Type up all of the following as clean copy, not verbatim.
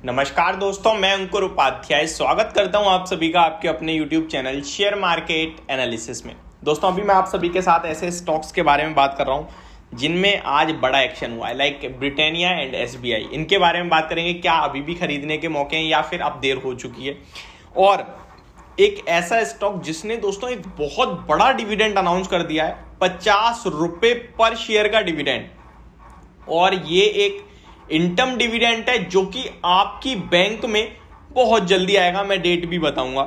नमस्कार दोस्तों, मैं अंकुर उपाध्याय स्वागत करता हूं आप सभी का आपके अपने YouTube channel share market analysis में। दोस्तों, अभी मैं आप सभी के साथ ऐसे स्टॉक्स के बारे में बात कर रहा हूं जिनमें आज बड़ा एक्शन हुआ है, लाइक ब्रिटानिया एंड SBI। इनके बारे में बात करेंगे, क्या अभी भी खरीदने के मौके हैं या फिर अब देर हो चुकी है। और एक ऐसा स्टॉक जिसने दोस्तों एक बहुत बड़ा डिविडेंड अनाउंस कर दिया है, 50 रुपए पर शेयर का डिविडेंड। और ये एक इंटर्म डिविडेंड है जो कि आपकी बैंक में बहुत जल्दी आएगा, मैं डेट भी बताऊंगा।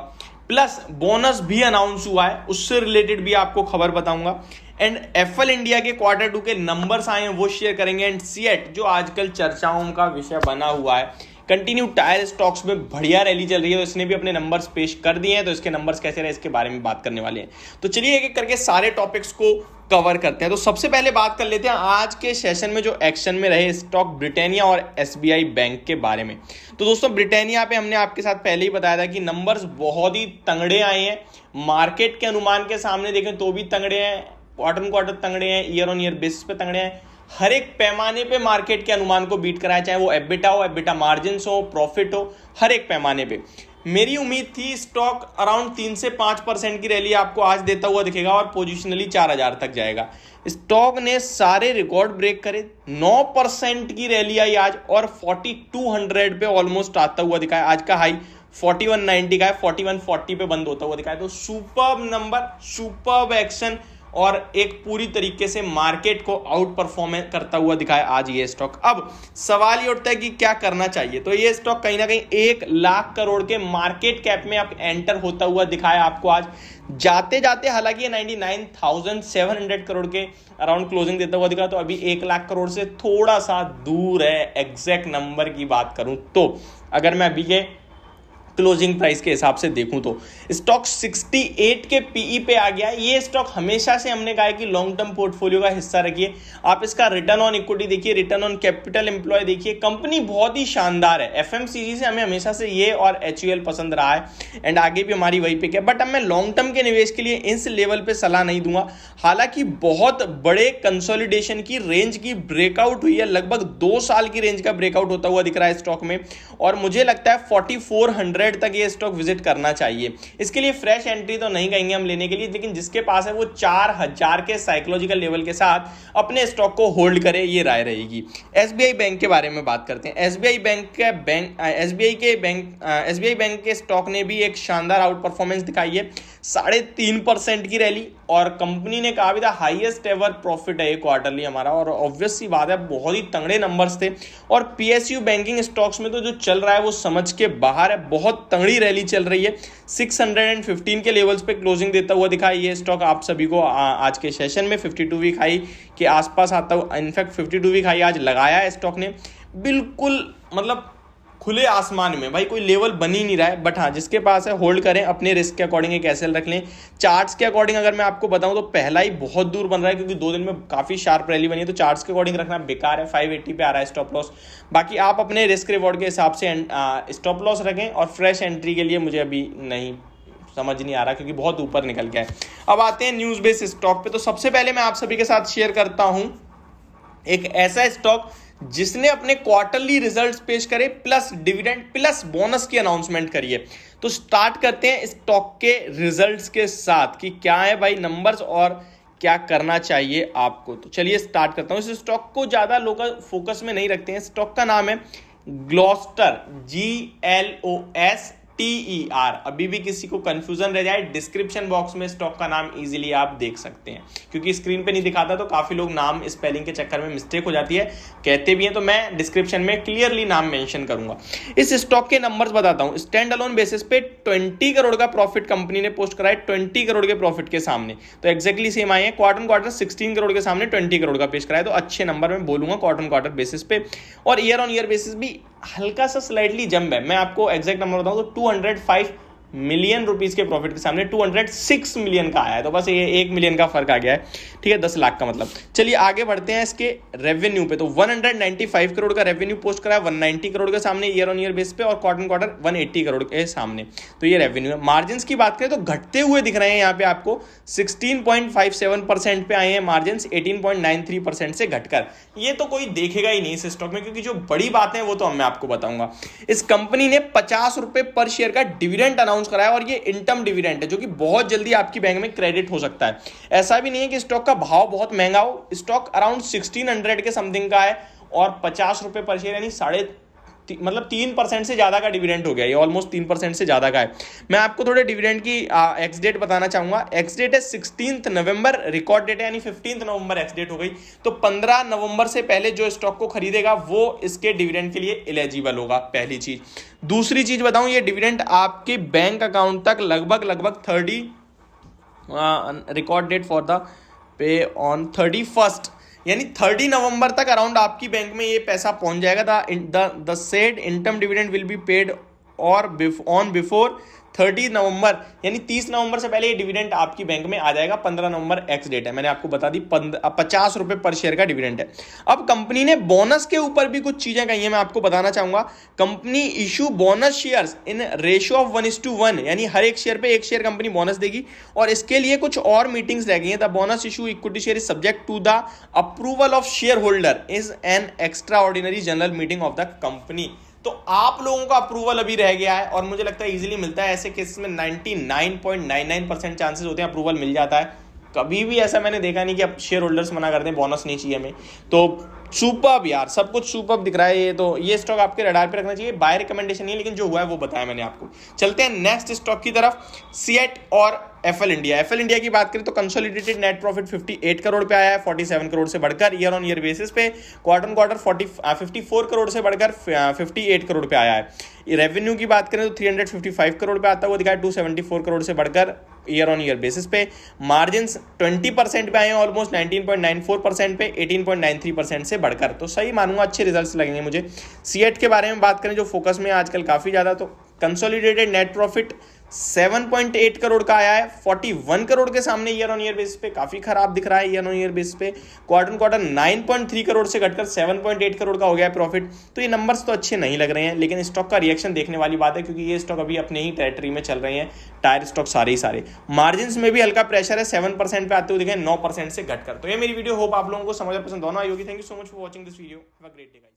प्लस बोनस भी अनाउंस हुआ है, उससे रिलेटेड भी आपको खबर बताऊंगा। एंड एफएल इंडिया के Q2 के नंबर्स आए हैं, वो शेयर करेंगे। एंड सीएट जो आजकल चर्चाओं का विषय बना हुआ है, कंटिन्यू टायर स्टॉक्स में बढ़िया रैली चल रही है, तो इसने भी अपने नंबर्स पेश कर दिए हैं। तो इसके नंबर्स कैसे रहे इसके बारे में बात करने वाले हैं। तो चलिए एक एक करके सारे टॉपिक्स को कवर करते हैं। तो सबसे पहले बात कर लेते हैं आज के सेशन में जो एक्शन में रहे स्टॉक ब्रिटानिया और SBI बैंक के बारे में। तो दोस्तों, ब्रिटानिया पे हमने आपके साथ पहले ही बताया था कि नंबर्स बहुत ही तगड़े आए हैं। मार्केट के अनुमान के सामने देखें तो भी तगड़े हैं, क्वार्टर तगड़े हैं, ईयर ऑन ईयर बेसिस पे तगड़े हैं। हर एक पैमाने पे मार्केट के अनुमान को बीट कराया, चाहे वो एबिटा हो, एबिटा मार्जिन हो, प्रॉफिट हो, हर एक पैमाने पे। मेरी उम्मीद थी स्टॉक अराउंड 3 से 5% की रैली आपको आज देता हुआ दिखेगा और पोजिशनली 4000 तक जाएगा। स्टॉक ने सारे रिकॉर्ड ब्रेक करे, 9% की रैली आई आज और 4200 पे ऑलमोस्ट आता हुआ दिखा है। आज का हाई 4190 का है, 4140 पे बंद होता हुआ दिखा है। तो सुपर्ब नंबर, सुपर्ब एक्शन और एक पूरी तरीके से मार्केट को आउट परफॉर्म करता हुआ दिखाया आज ये स्टॉक। अब सवाल ये उठता है कि क्या करना चाहिए। तो ये स्टॉक कहीं ना कहीं 1 लाख करोड़ के मार्केट कैप में अब एंटर होता हुआ दिखाया आपको आज। जाते जाते हालांकि ये 99,700 करोड़ के अराउंड क्लोजिंग देता हुआ दिखा, तो अभी 1 लाख करोड़ से थोड़ा सा दूर है। एग्जैक्ट नंबर की बात करूं तो अगर मैं अभी के क्लोजिंग प्राइस के हिसाब से देखूं तो स्टॉक 68 के पीई पे आ गया है। ये स्टॉक हमेशा से हमने कहा है कि लॉन्ग टर्म पोर्टफोलियो का हिस्सा रखिए। आप इसका रिटर्न ऑन इक्विटी देखिए, रिटर्न ऑन कैपिटल एम्प्लॉय देखिए, कंपनी बहुत ही शानदार है। FMCG से हमें हमेशा से ये और HUL पसंद रहा है एंड आगे भी हमारी वही पिक है। बट अब मैं लॉन्ग टर्म के निवेश के लिए इस लेवल पे सलाह नहीं दूंगा। हालांकि बहुत बड़े कंसोलिडेशन की रेंज की ब्रेकआउट हुई है, लगभग 2 साल की रेंज का ब्रेकआउट होता हुआ दिख रहा है स्टॉक में, और मुझे लगता है 4400 तक ये स्टॉक विजिट करना चाहिए। इसके लिए फ्रेश एंट्री तो नहीं कहेंगे हम लेने के लिए, लेकिन जिसके पास है वो 4000 के साइकोलॉजिकल लेवल के साथ अपने स्टॉक को होल्ड करे, ये राय रहेगी। SBI बैंक के बारे में बात करते हैं। SBI बैंक के स्टॉक ने भी एक शानदार आउट परफॉर्मेंस दिखाई है, 3.5% की रैली, और कंपनी ने कहा भी था हाईएस्ट एवर प्रॉफिट है ये क्वार्टरली हमारा, और ऑब्वियस सी बात है बहुत ही तगड़े नंबर्स थे। और PSU बैंकिंग स्टॉक्स में तो जो चल रहा है वो समझ के बाहर है, बहुत तगड़ी रैली चल रही है। 615 के लेवल्स पे क्लोजिंग देता हुआ दिखा ये स्टॉक आप सभी को आज के सेशन में 52 वीक हाई के आसपास आता हुआ, इनफैक्ट 52 वीक हाई आज लगाया है स्टॉक ने, बिल्कुल मतलब खुले आसमान में। भाई कोई लेवल बन ही नहीं रहा है, बट हाँ जिसके पास है होल्ड करें, अपने रिस्क के अकॉर्डिंग एक एसएल रख लें। चार्ट्स के अकॉर्डिंग अगर मैं आपको बताऊं तो पहला ही बहुत दूर बन रहा है, क्योंकि 2 दिन में काफी शार्प रैली बनी है, तो चार्ट्स के अकॉर्डिंग रखना बेकार है। 580 पे आ रहा है स्टॉप लॉस। बाकी आप अपने रिस्क रिवॉर्ड के हिसाब से स्टॉप लॉस रखें, और फ्रेश एंट्री के लिए मुझे अभी नहीं समझ नहीं आ रहा, क्योंकि बहुत ऊपर निकल गया है। अब आते हैं न्यूज बेस्ड स्टॉक पे। तो सबसे पहले मैं आप सभी के साथ शेयर करता हूं एक ऐसा स्टॉक जिसने अपने क्वार्टरली रिजल्ट्स पेश करे, प्लस डिविडेंड प्लस बोनस की अनाउंसमेंट करी है। तो स्टार्ट करते हैं स्टॉक के रिजल्ट्स के साथ कि क्या है भाई नंबर्स और क्या करना चाहिए आपको। तो चलिए स्टार्ट करता हूं। इस स्टॉक को ज्यादा लोग फोकस में नहीं रखते हैं। स्टॉक का नाम है ग्लोस्टर, GLOSTER। अभी भी किसी को कंफ्यूजन रह जाए, डिस्क्रिप्शन बॉक्स में स्टॉक का नाम इजीली आप देख सकते हैं, क्योंकि स्क्रीन पे नहीं दिखाता तो काफी लोग नाम स्पेलिंग के चक्कर में मिस्टेक हो जाती है, कहते भी हैं। तो मैं डिस्क्रिप्शन में क्लियरली नाम मेंशन करूंगा। इस स्टॉक के नंबर्स बताता हूं। स्टैंड अलोन बेसिस पे 20 करोड़ का प्रॉफिट कंपनी ने पोस्ट करा है, 20 करोड़ के प्रॉफिट के सामने। तो एक्जैक्टली सेम आए हैं। क्वार्टर 16 करोड़ के सामने 20 करोड़ का पेश करा है, तो अच्छे नंबर में बोलूंगा क्वार्टर बेसिस पे। और ईयर ऑन ईयर बेसिस भी हल्का सा स्लाइडली जंप है। मैं आपको एग्जैक्ट नंबर बताऊं तो 205 मिलियन रुपीस के प्रॉफिट के सामने 206 मिलियन का आया है। तो बस ये 1 मिलियन का फर्क आ गया है, ठीक है, 10 लाख का मतलब। चलिए आगे बढ़ते हैं इसके रेवेन्यू पे। तो 195 करोड़ का रेवेन्यू पोस्ट करा है 190 करोड़ के सामने ईयर ऑन ईयर बेस पे, और क्वार्टर क्वार्टर 180 करोड़ के सामने। तो ये रेवेन्यू है। मार्जिन की बात करें तो घटते हुए दिख रहे हैं यहाँ पे आपको, 16.57% पे आए हैं मार्जिन, 18.93% से घटकर। ये तो कोई देखेगा ही नहीं इस स्टॉक में, क्योंकि जो बड़ी बात है वो तो मैं आपको बताऊंगा। इस कंपनी ने 50 रुपए पर शेयर का डिविडेंड अनाउंस कराया, और ये इंटर्म डिविडेंड है जो कि बहुत जल्दी आपकी बैंक में क्रेडिट हो सकता है। ऐसा भी नहीं है कि स्टॉक का भाव बहुत महंगा हो, स्टॉक अराउंड 1600 के समथिंग का है, और 50 रुपए पर शेयर यानी 3% से ज्यादा का डिविडेंड हो गया, ये ऑलमोस्ट 3% से ज्यादा का है। मैं आपको थोड़े डिविडेंड की एक्स डेट बताना चाहूंगा। एक्स डेट है 16 नवंबर, रिकॉर्ड डेट है यानी 15 नवंबर एक्स डेट हो गई। तो 15 नवंबर से पहले जो स्टॉक को खरीदेगा वो इसके डिविडेंड के लिए एलिजिबल होगा, पहली चीज। दूसरी चीज बताऊं, ये डिविडेंड आपके बैंक अकाउंट तक लगभग 30 record date for the pay on 31st यानी 30 नवंबर तक अराउंड आपकी बैंक में ये पैसा पहुंच जाएगा। The said interim dividend will be paid और ऑन बिफोर 30 नवंबर, यानी 30 नवंबर से पहले ये डिविडेंड आपकी बैंक में आ जाएगा। 15 नवंबर एक्स डेट है, मैंने आपको बता दी। 50 रुपए पर शेयर का डिविडेंड है। अब कंपनी ने बोनस के ऊपर भी कुछ चीजें कही है, मैं आपको बताना चाहूंगा। Company issue bonus shares in ratio of 1:1, यानी हर एक शेयर पे एक शेयर कंपनी बोनस देगी, और इसके लिए कुछ और मीटिंग्स रह गई हैं। The bonus issue equity share is subject to the approval of shareholder is an extraordinary general meeting of the company. तो आप लोगों का अप्रूवल अभी रह गया है, और मुझे लगता है इजीली मिलता है। ऐसे केस में 99.99% चांसेस होते हैं अप्रूवल मिल जाता है। कभी भी ऐसा मैंने देखा नहीं कि अब शेयर होल्डर्स मना कर दें बोनस नहीं चाहिए हमें। तो सुपर्ब यार, सब कुछ सुपर्ब दिख रहा है। ये तो ये स्टॉक आपके रडार पे रखना चाहिए। बाय रिकमेंडेशन नहीं है, लेकिन जो हुआ है वो बताया मैंने आपको। चलते हैं नेक्स्ट स्टॉक की तरफ, सीएट और एफएल इंडिया। एफएल इंडिया की बात करें तो कंसोलिडेटेड नेट प्रॉफिट 58 करोड़ पे आया है, 47 करोड़ से बढ़कर ईयर ऑन ईयर बेसिस पे। क्वार्टर ऑन क्वार्टर 54 करोड़ से बढ़कर 58 करोड़ पे आया है। रेवेन्यू की बात करें तो 355 करोड़ पे आता हुआ दिखा है, 274 करोड़ से बढ़कर ईयर ऑन ईयर बेसिस पे। मार्जिन 20% पे आए हैं, ऑलमोस्ट 19.94% पे 18.93% से बढ़कर। तो सही मानूंगा, अच्छे रिजल्ट्स लगेंगे मुझे। सीएट के बारे में बात करें जो फोकस में है आजकल काफी ज्यादा, तो कंसोलिडेटेड नेट प्रॉफिट 7.8 करोड़ का आया है, 41 करोड़ के सामने ईयर ऑन ईयर बेसिस पे। काफी खराब दिख रहा है ईयर ऑन ईयर बेसिस पे। क्वार्टर ऑन क्वार्टर 9.3 करोड़ से घटकर 7.8 करोड़ का हो गया है प्रॉफिट। तो ये नंबर्स तो अच्छे नहीं लग रहे हैं, लेकिन स्टॉक का रिएक्शन देखने वाली बात है, क्योंकि ये स्टॉक अभी अपने ही टेरिटरी में चल रहे हैं, टायर स्टॉक सारे। मार्जिन में भी हल्का प्रेशर है, 7% पे आते हुए दिखे 9% से घटकर। तो ये मेरी वीडियो, होप आप लोगों को समझ पसंद होना आई होगी। Thank you so much for watching this video. Have a great day guys.